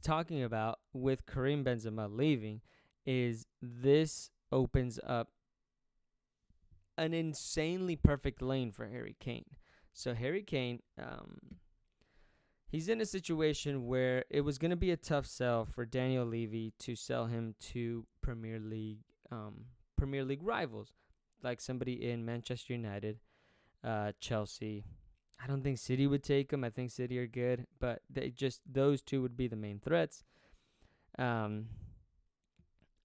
talking about with Karim Benzema leaving is this opens up an insanely perfect lane for Harry Kane. So Harry Kane, he's in a situation where it was going to be a tough sell for Daniel Levy to sell him to Premier League rivals, like somebody in Manchester United, Chelsea. I don't think City would take him. I think City are good, but those two would be the main threats. And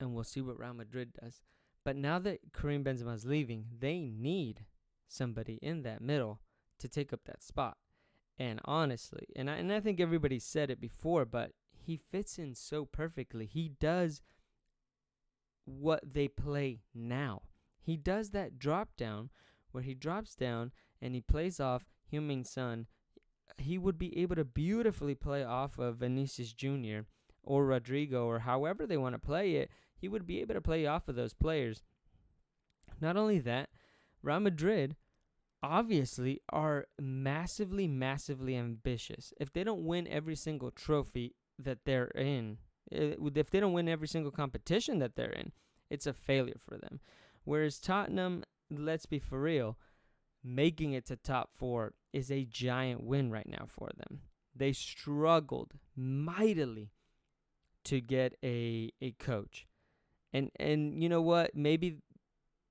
we'll see what Real Madrid does. But now that Karim Benzema is leaving, they need somebody in that middle to take up that spot. And honestly, and I think everybody said it before, but he fits in so perfectly. He does what they play now. He does that drop down where he drops down and he plays off Heung-min Son. He would be able to beautifully play off of Vinicius Jr. or Rodrigo or however they want to play it. He would be able to play off of those players. Not only that, Real Madrid obviously are massively, massively ambitious. If they don't win every single trophy that they're in, if they don't win every single competition that they're in, it's a failure for them. Whereas Tottenham, let's be for real, making it to top 4 is a giant win right now for them. They struggled mightily to get a coach. And you know what? Maybe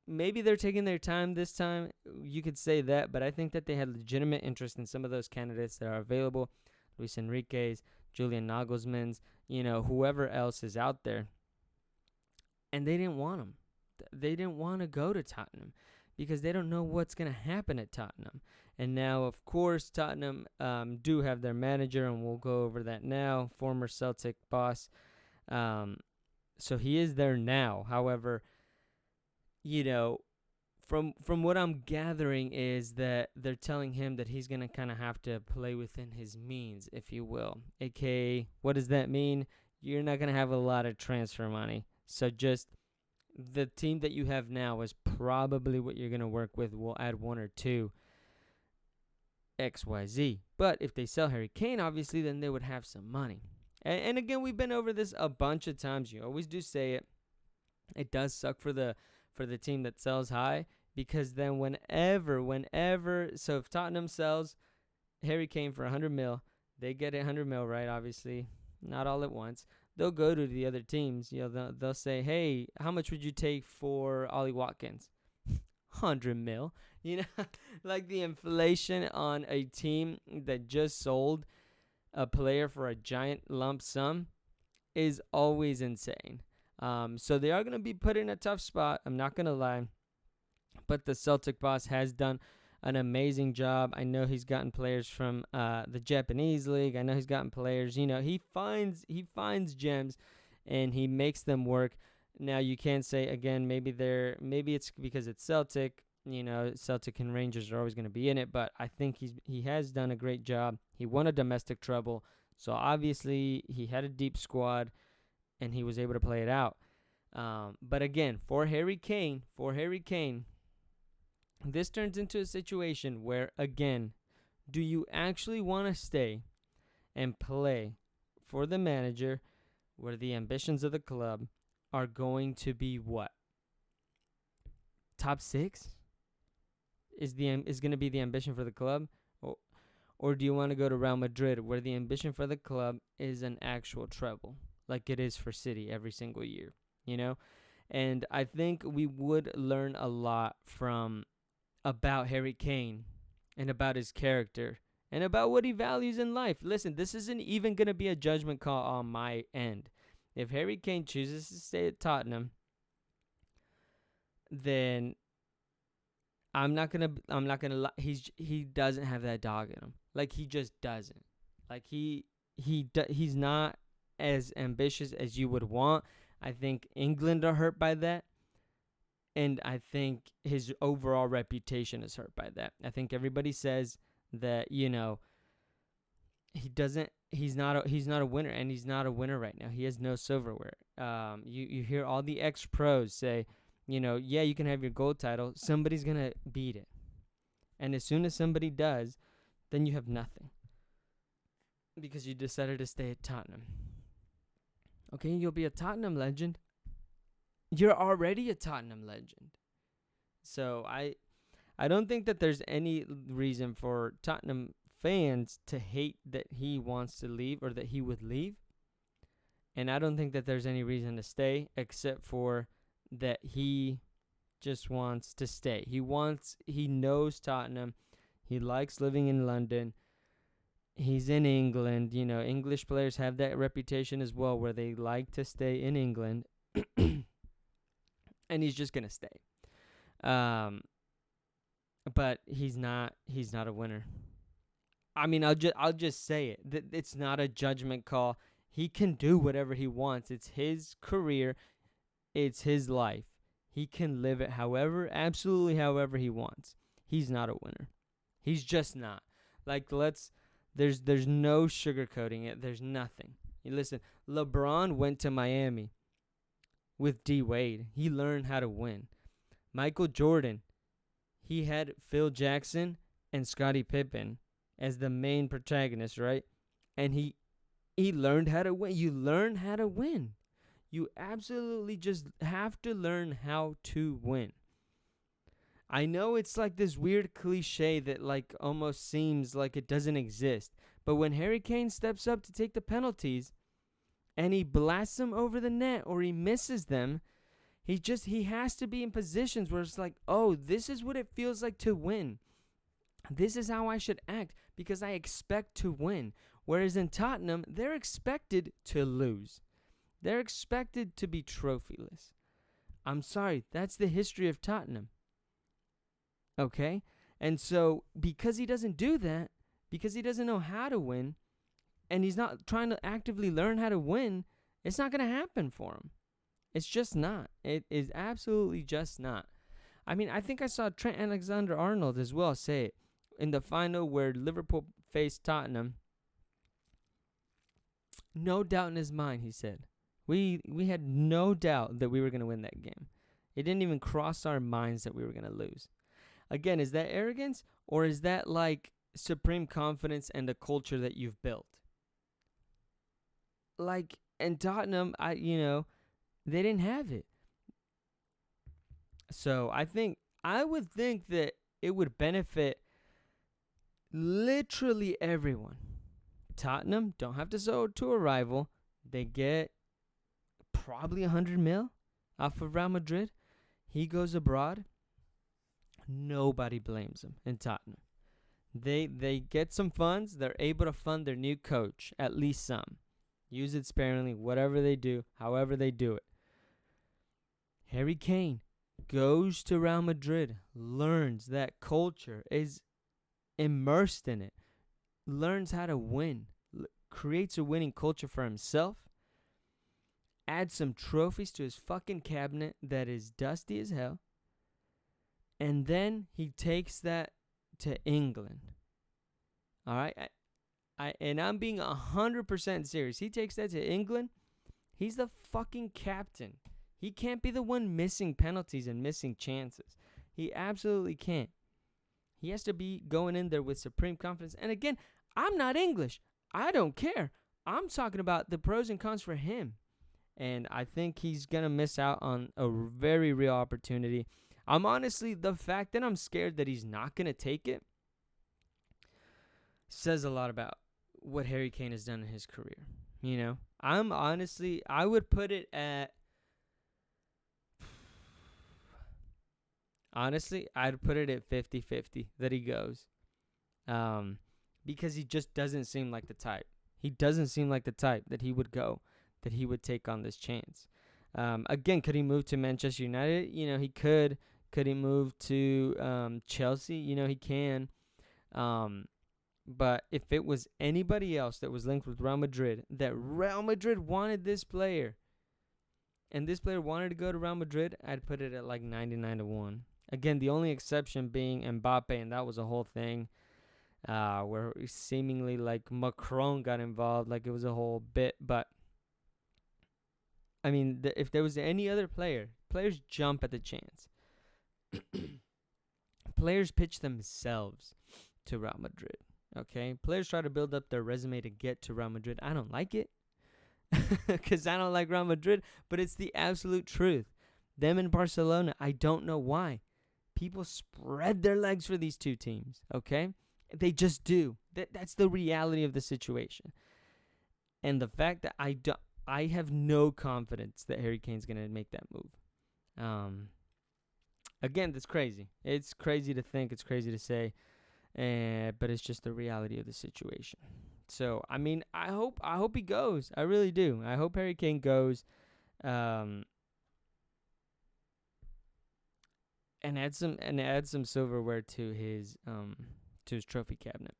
they're taking their time this time. You could say that, but I think that they had legitimate interest in some of those candidates that are available. Luis Enrique's, Julian Nagelsmann's, whoever else is out there. And they didn't want them. They didn't want to go to Tottenham because they don't know what's going to happen at Tottenham. And now, of course, Tottenham do have their manager, and we'll go over that now, former Celtic boss. So he is there now. However, from what I'm gathering is that they're telling him that he's going to kind of have to play within his means, if you will. AKA, what does that mean? You're not going to have a lot of transfer money. So just the team that you have now is probably what you're going to work with. We'll add one or two XYZ. But if they sell Harry Kane, obviously, then they would have some money. And again, we've been over this a bunch of times. You always do say it. It does suck for the team that sells high, because then whenever, so if Tottenham sells Harry Kane for 100 mil, they get 100 mil, right? Obviously, not all at once. They'll go to the other teams. They'll say, hey, how much would you take for Ollie Watkins? 100 mil. Like the inflation on a team that just sold a player for a giant lump sum is always insane. So they are going to be put in a tough spot. I'm not going to lie. But the Celtic boss has done an amazing job. I know he's gotten players from the Japanese league. I know he's gotten players. He finds gems, and he makes them work. Now you can say again, maybe it's because it's Celtic. Celtic and Rangers are always going to be in it. But I think he has done a great job. He won a domestic treble, so obviously he had a deep squad, and he was able to play it out. But again, for Harry Kane, this turns into a situation where, again, do you actually want to stay and play for the manager where the ambitions of the club are going to be what? Top 6 is going to be the ambition for the club? Or do you want to go to Real Madrid where the ambition for the club is an actual treble, like it is for City every single year, And I think we would learn a lot about Harry Kane and about his character and about what he values in life. Listen, this isn't even going to be a judgment call on my end. If Harry Kane chooses to stay at Tottenham, then I'm not gonna lie. He doesn't have that dog in him. Like, he just doesn't. Like, he's not as ambitious as you would want. I think England are hurt by that. And I think his overall reputation is hurt by that. I think everybody says that, he's not a winner, and he's not a winner right now. He has no silverware. You hear all the ex-pros say, yeah, you can have your gold title. Somebody's going to beat it. And as soon as somebody does, then you have nothing. Because you decided to stay at Tottenham. Okay, you'll be a Tottenham legend. You're already a Tottenham legend. So I don't think that there's any reason for Tottenham fans to hate that he wants to leave or that he would leave. And I don't think that there's any reason to stay except for that he just wants to stay. He knows Tottenham. He likes living in London. He's in England. You know, English players have that reputation as well where they like to stay in England. And he's just going to stay. But he's not a winner. I mean, I'll just say it. It's not a judgment call. He can do whatever he wants. It's his career. It's his life. He can live it absolutely however he wants. He's not a winner. He's just not. Like, there's no sugarcoating it. There's nothing. Listen, LeBron went to Miami with D Wade. He learned how to win. Michael Jordan, he had Phil Jackson and Scottie Pippen as the main protagonists, right? And he learned how to win. You learn how to win. You absolutely just have to learn how to win. I know it's like this weird cliche that like almost seems like it doesn't exist. But when Harry Kane steps up to take the penalties and he blasts them over the net or he misses them, he has to be in positions where it's like, oh, this is what it feels like to win. This is how I should act because I expect to win. Whereas in Tottenham, they're expected to lose. They're expected to be trophyless. I'm sorry, that's the history of Tottenham. Okay? And so, because he doesn't do that, because he doesn't know how to win, and he's not trying to actively learn how to win, it's not going to happen for him. It's just not. It is absolutely just not. I mean, I think I saw Trent Alexander-Arnold as well say it in the final where Liverpool faced Tottenham. No doubt in his mind, he said. We had no doubt that we were going to win that game. It didn't even cross our minds that we were going to lose. Again, is that arrogance or is that like supreme confidence and the culture that you've built? Like in Tottenham, they didn't have it. So I would think that it would benefit literally everyone. Tottenham don't have to sell to a rival. They get probably 100 mil off of Real Madrid. He goes abroad. Nobody blames him in Tottenham. They get some funds. They're able to fund their new coach, at least some. Use it sparingly, whatever they do, however they do it. Harry Kane goes to Real Madrid, learns that culture, is immersed in it, learns how to win, creates a winning culture for himself, adds some trophies to his fucking cabinet that is dusty as hell, and then he takes that to England. All right? And I'm being 100% serious. He takes that to England. He's the fucking captain. He can't be the one missing penalties and missing chances. He absolutely can't. He has to be going in there with supreme confidence. And again, I'm not English. I don't care. I'm talking about the pros and cons for him. And I think he's going to miss out on a very real opportunity. I'm honestly, the fact that I'm scared that he's not going to take it says a lot about what Harry Kane has done in his career. You know, I would put it at, honestly, I'd put it at 50-50 that he goes. Because he just doesn't seem like the type. He doesn't seem like the type that he would go, that he would take on this chance. Again, could he move to Manchester United? You know, he could. Could he move to Chelsea? You know, he can. But if it was anybody else that was linked with Real Madrid, that Real Madrid wanted this player, and this player wanted to go to Real Madrid, I'd put it at like 99-1. Again, the only exception being Mbappe, and that was a whole thing where seemingly like Macron got involved, like it was a whole bit. But, I mean, if there was any other player, players jump at the chance. Players pitch themselves to Real Madrid. Okay, players try to build up their resume to get to Real Madrid. I don't like it. because I don't like Real Madrid, but it's the absolute truth. Them in Barcelona, I don't know why. People spread their legs for these two teams, okay? They just do. That's the reality of the situation. And the fact that I have no confidence that Harry Kane's going to make that move. Again, that's crazy. It's crazy to think. It's crazy to say. But it's just the reality of the situation. So, I mean, I hope he goes. I really do. I hope Harry Kane goes. And add some silverware to his trophy cabinet.